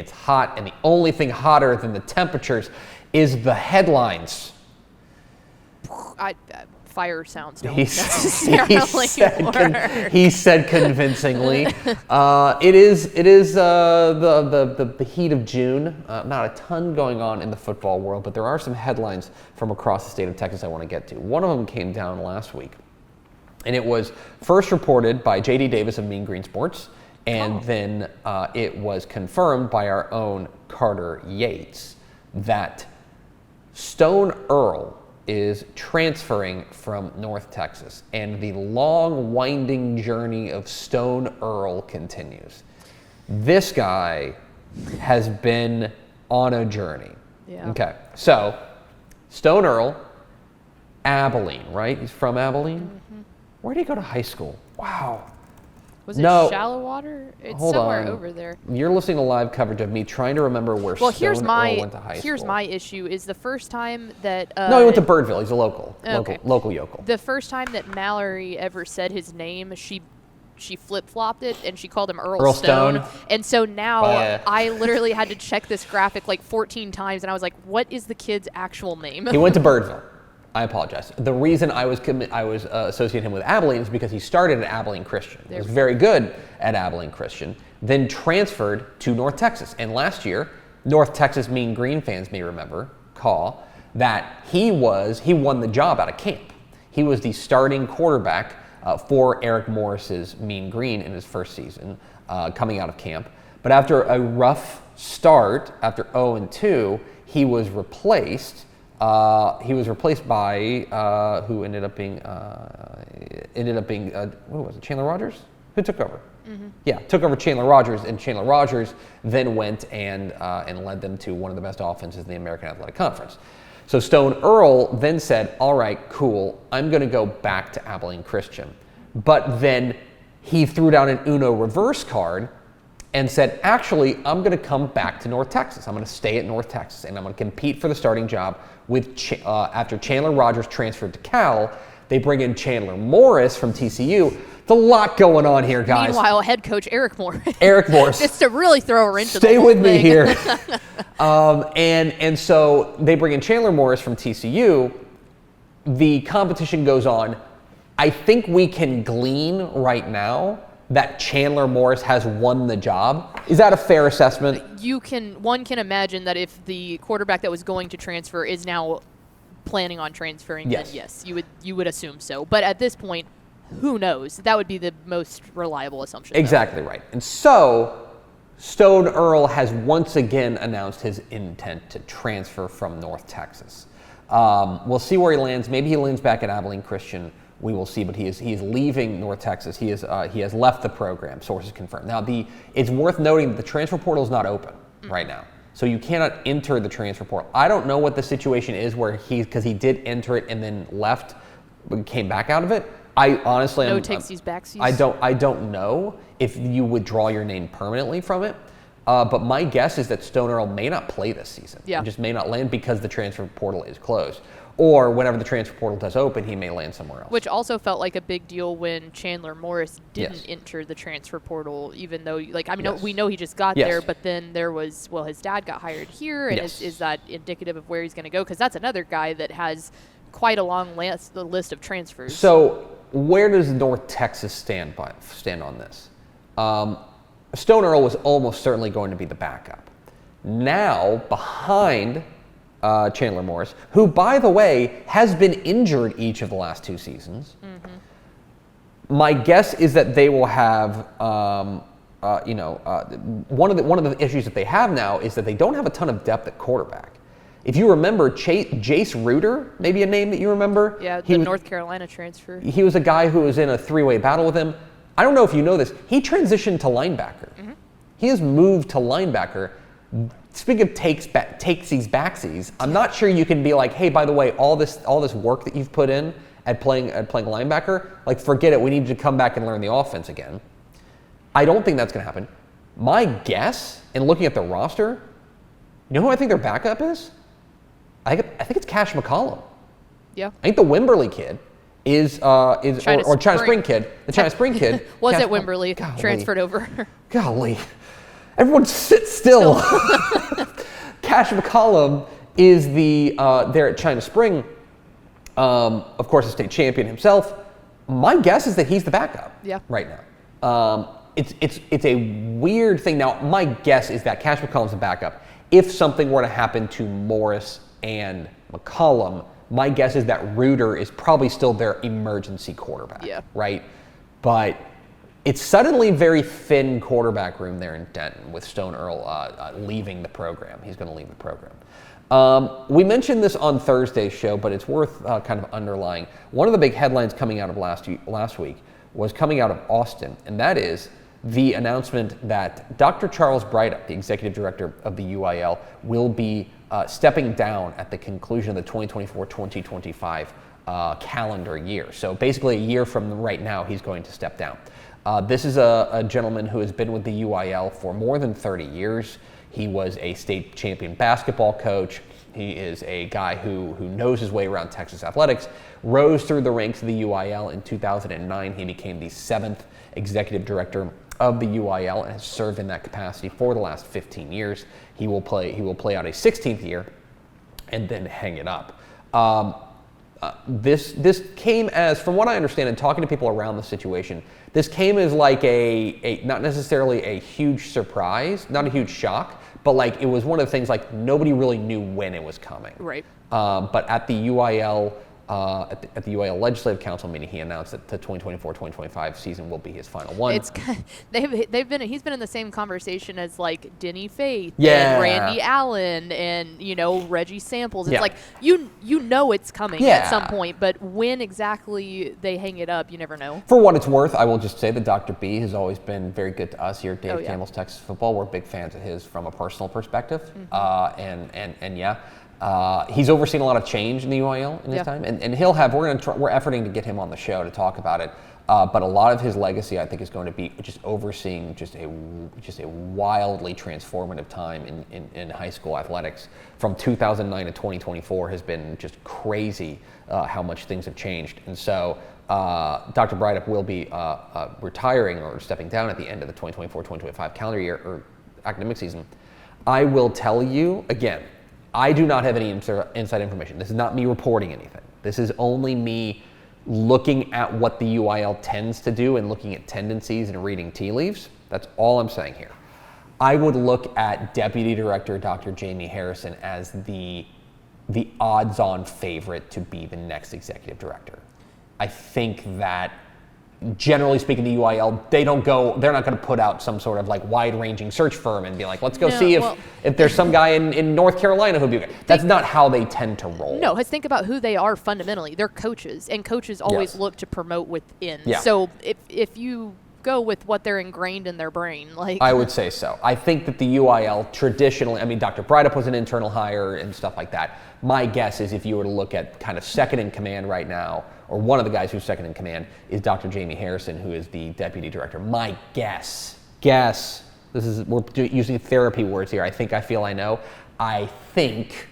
It's hot, and the only thing hotter than the temperatures is the headlines. Fire sounds don't He necessarily work. He said convincingly. It is the heat of June. Not a ton going on in the football world, but there are some headlines from across the state of Texas I want to get to. One of them came down last week, and it was first reported by J.D. Davis of Mean Green Sports, and then it was confirmed by our own Carter Yates that Stone Earl is transferring from North Texas, and the long, winding journey of Stone Earl continues. This guy has been on a journey. Yeah. Okay, so Stone Earl, Abilene, right? He's from Abilene? Mm-hmm. Where did he go to high school? Wow. Was it Shallow Water? It's somewhere over there. You're listening to live coverage of me trying to remember where Stone Earl went to high school. Here's my issue is the first time that... no, he went to Birdville. He's a local yokel. The first time that Mallory ever said his name, she flip-flopped it, and she called him Earl Stone. And so now I literally had to check this graphic like 14 times, and I was like, what is the kid's actual name? He went to Birdville. I apologize. The reason I was associating him with Abilene is because he started at Abilene Christian. He was very good at Abilene Christian, then transferred to North Texas. And last year, North Texas Mean Green fans may recall that he won the job out of camp. He was the starting quarterback for Eric Morris's Mean Green in his first season coming out of camp. But after a rough start, after 0-2, he was replaced. He was replaced by who ended up being what was it? Chandler Rogers? Who took over? Mm-hmm. Yeah, took over Chandler Rogers, and Chandler Rogers then went and led them to one of the best offenses in the American Athletic Conference. So Stone Earl then said, "All right, cool. I'm going to go back to Abilene Christian," but then he threw down an Uno reverse card and said, actually, I'm going to come back to North Texas. I'm going to stay at North Texas, and I'm going to compete for the starting job with after Chandler Rogers transferred to Cal. They bring in Chandler Morris from TCU. There's a lot going on here, guys. Meanwhile, head coach Eric Morris. Just to really throw her into Stay with me here. And so they bring in Chandler Morris from TCU. The competition goes on. I think we can glean right now that Chandler Morris has won the job. Is that a fair assessment? One can imagine that if the quarterback that was going to transfer is now planning on transferring, then yes, you would assume so. But at this point, who knows? That would be the most reliable assumption. Exactly right. And so Stone Earl has once again announced his intent to transfer from North Texas. We'll see where he lands. Maybe he lands back at Abilene Christian. We will see, but he is leaving North Texas. He has left the program. Sources confirmed. Now, it's worth noting that the transfer portal is not open right now, so you cannot enter the transfer portal. I don't know what the situation is because he did enter it and then left, but came back out of it. I honestly, backsies. I don't know if you withdraw your name permanently from it. But my guess is that Stone Earl may not play this season. Yeah. He just may not land because the transfer portal is closed. Or whenever the transfer portal does open, he may land somewhere else. Which also felt like a big deal when Chandler Morris didn't enter the transfer portal, even though, we know he just got there, but then there was, his dad got hired here, and is that indicative of where he's going to go? Because that's another guy that has quite a long list of transfers. So where does North Texas stand on this? Stone Earl was almost certainly going to be the backup. Now, behind Chandler Morris, who, by the way, has been injured each of the last 2 seasons. Mm-hmm. My guess is that they will have, one of the issues that they have now is that they don't have a ton of depth at quarterback. If you remember, Jace Reuter, maybe a name that you remember. Yeah, the North Carolina transfer. He was a guy who was in a 3-way battle with him. I don't know if you know this. He transitioned to linebacker. Mm-hmm. He has moved to linebacker. Speaking of takesies, backsies, I'm not sure you can be like, hey, by the way, all this work that you've put in at playing linebacker, forget it. We need you to come back and learn the offense again. I don't think that's going to happen. My guess, in looking at the roster, you know who I think their backup is? I think it's Cash McCollum. Yeah. I think the Wimberley kid is China Spring kid. The China Spring kid was at Wimberley, transferred over. Golly. Everyone sit still. Cash McCollum is there at China Spring, of course, a state champion himself. My guess is that he's the backup right now. It's a weird thing. Now, my guess is that Cash McCollum's the backup. If something were to happen to Morris and McCollum, my guess is that Reuter is probably still their emergency quarterback, right? But it's suddenly very thin quarterback room there in Denton with Stone Earl leaving the program. He's going to leave the program. We mentioned this on Thursday's show, but it's worth kind of underlying. One of the big headlines coming out of last week was coming out of Austin, and that is the announcement that Dr. Charles Breithaupt, the executive director of the UIL, will be stepping down at the conclusion of the 2024-2025 calendar year. So basically a year from right now, he's going to step down. This is a gentleman who has been with the UIL for more than 30 years. He was a state champion basketball coach. He is a guy who knows his way around Texas athletics, rose through the ranks of the UIL in 2009. He became the 7th executive director of the UIL and has served in that capacity for the last 15 years. He will play out a 16th year and then hang it up. This came as, from what I understand and talking to people around the situation, this came as like a not necessarily a huge surprise, not a huge shock, but like it was one of the things like nobody really knew when it was coming. Right. But at the UIL at the UIL Legislative Council meeting, he announced that the 2024-2025 season will be his final one. It's he's been in the same conversation as like Denny Faith and Randy Allen and Reggie Samples. It's like you know it's coming at some point, but when exactly they hang it up, you never know. For what it's worth, I will just say that Dr. B has always been very good to us here at Dave Campbell's Texas Football. We're big fans of his from a personal perspective, he's overseen a lot of change in the UIL in his time, and he'll have. We're efforting to get him on the show to talk about it. But a lot of his legacy, I think, is going to be just overseeing just a wildly transformative time in high school athletics. From 2009 to 2024 has been just crazy how much things have changed. And so Dr. Breithaupt will be retiring or stepping down at the end of the 2024-2025 calendar year or academic season. I will tell you again, I do not have any inside information. This is not me reporting anything. This is only me looking at what the UIL tends to do and looking at tendencies and reading tea leaves. That's all I'm saying here. I would look at Deputy Director Dr. Jamie Harrison as the odds-on favorite to be the next executive director. I think that, generally speaking, the UIL, they're not going to put out some sort of like wide-ranging search firm and be like, let's go see if there's some guy in North Carolina who'd be good. That's not how they tend to roll. No, let's think about who they are fundamentally. They're coaches, and coaches always look to promote within. Yeah. So if you go with what they're ingrained in their brain, I would say so. I think that the UIL traditionally, Dr. Breithaupt was an internal hire and stuff like that. My guess is if you were to look at kind of second in command right now, or one of the guys who's second in command, is Dr. Jamie Harrison, who is the deputy director. My guess, we're using therapy words here. I feel I know. I think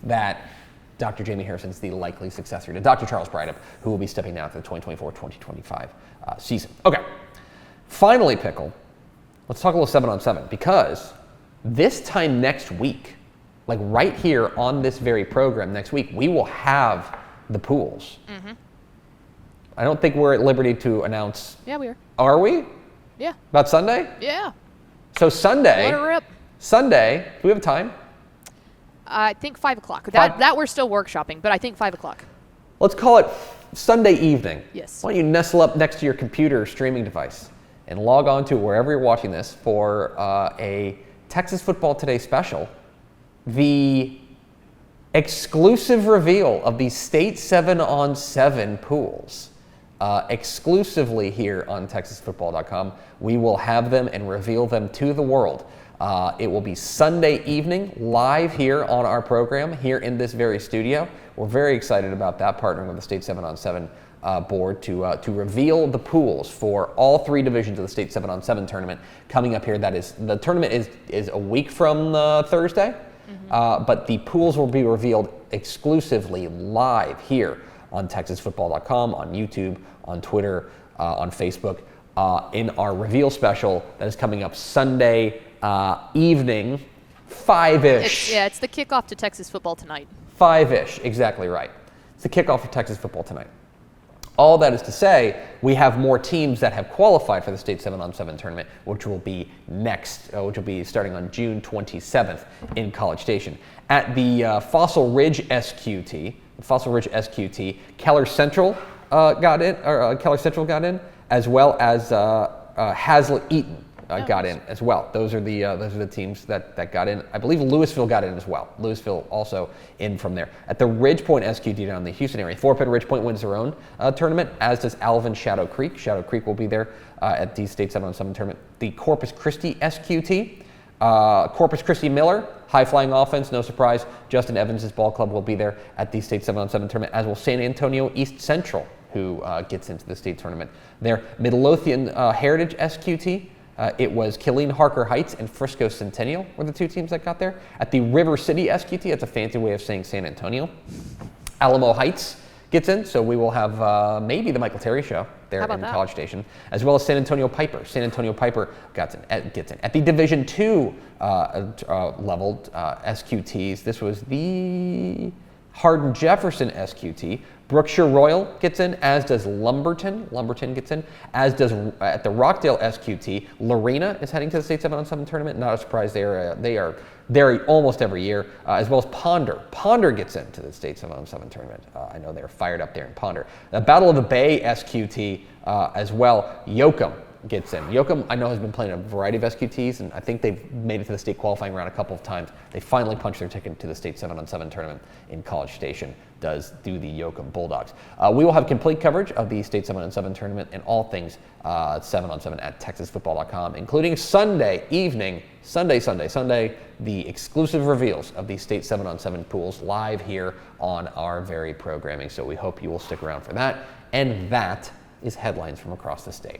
that Dr. Jamie Harrison is the likely successor to Dr. Charles Breithaupt, who will be stepping down for the 2024-2025 season. Okay, finally, Pickle, let's talk a little 7-on-7, because this time next week, like right here on this very program next week, we will have the pools. Mm-hmm. I don't think we're at liberty to announce. Yeah, we are. Are we? Yeah. About Sunday? Yeah. So Sunday. Let it rip. Sunday. Do we have a time? I think 5 o'clock. That we're still workshopping, but I think 5 o'clock. Let's call it Sunday evening. Yes. Why don't you nestle up next to your computer or streaming device and log on to wherever you're watching this for a Texas Football Today special, the exclusive reveal of the state 7-on-7 pools. Exclusively here on TexasFootball.com. We will have them and reveal them to the world. It will be Sunday evening, live here on our program, here in this very studio. We're very excited about that, partnering with the State 7-on-7 board to reveal the pools for all three divisions of the State 7-on-7 tournament coming up here. The tournament is a week from Thursday, but the pools will be revealed exclusively live here on TexasFootball.com, on YouTube, on Twitter, on Facebook, in our reveal special that is coming up Sunday evening, 5-ish. It's the kickoff to Texas football tonight. 5-ish, exactly right. It's the kickoff for Texas football tonight. All that is to say, we have more teams that have qualified for the state 7-on-7 tournament, which will be which will be starting on June 27th in College Station. At the Fossil Ridge SQT, Keller Central got in, as well as Hazlitt Eaton got in as well. Those are the teams that got in. I believe Louisville got in as well. Louisville also in from there. At the Ridgepoint SQT down in the Houston area, Fort Pitt Ridgepoint wins their own tournament, as does Alvin Shadow Creek. Shadow Creek will be there at the State 7-on-7 tournament. The Corpus Christi SQT, Corpus Christi Miller, high-flying offense, no surprise. Justin Evans' ball club will be there at the State 7-on-7 tournament, as will San Antonio East Central, who gets into the state tournament there. Midlothian Heritage SQT, it was Killeen Harker Heights and Frisco Centennial were the two teams that got there. At the River City SQT, that's a fancy way of saying San Antonio. Alamo Heights gets in, so we will have maybe the Michael Terry Show there in College Station, as well as San Antonio Piper. San Antonio Piper gets in. At the Division II leveled SQTs, this was the Hardin Jefferson SQT. Brookshire Royal gets in, as does Lumberton. Lumberton gets in, as does at the Rockdale SQT. Lorena is heading to the State 7-on-7 tournament. Not a surprise, they are there almost every year, as well as Ponder. Ponder gets into the State 7-on-7 tournament. I know they're fired up there in Ponder. The Battle of the Bay SQT as well. Yoakum gets in. Yoakum, I know, has been playing a variety of SQTs, and I think they've made it to the state qualifying round a couple of times. They finally punched their ticket to the State 7-on-7 tournament in College Station. Do the Yoakum Bulldogs. We will have complete coverage of the State 7-on-7 tournament and all things 7-on-7 at texasfootball.com, including Sunday evening, Sunday, the exclusive reveals of the State 7-on-7 pools live here on our very programming. So we hope you will stick around for that. And that is headlines from across the state.